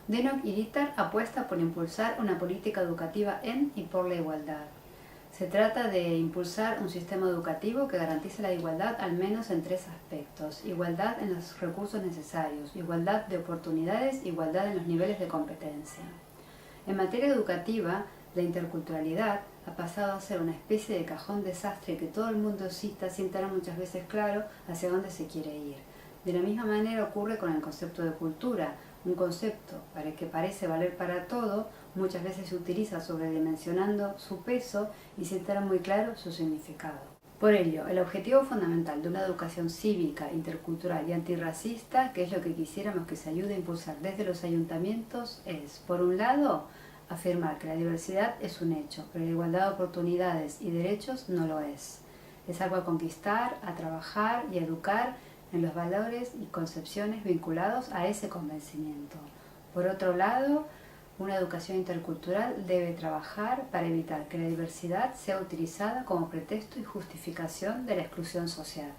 Denok y Ritter apuesta por impulsar una política educativa en y por la igualdad. Se trata de impulsar un sistema educativo que garantice la igualdad al menos en 3 aspectos: igualdad en los recursos necesarios, igualdad de oportunidades, igualdad en los niveles de competencia. En materia educativa, la interculturalidad ha pasado a ser una especie de cajón desastre que todo el mundo cita sin tener muchas veces claro hacia dónde se quiere ir. De la misma manera ocurre con el concepto de cultura, un concepto que parece valer para todo, muchas veces se utiliza sobredimensionando su peso y sin tener muy claro su significado. Por ello, el objetivo fundamental de una educación cívica, intercultural y antirracista, que es lo que quisiéramos que se ayude a impulsar desde los ayuntamientos, es, por un lado, afirmar que la diversidad es un hecho, pero la igualdad de oportunidades y derechos no lo es. Es algo a conquistar, a trabajar y a educar en los valores y concepciones vinculados a ese convencimiento. Por otro lado, una educación intercultural debe trabajar para evitar que la diversidad sea utilizada como pretexto y justificación de la exclusión social.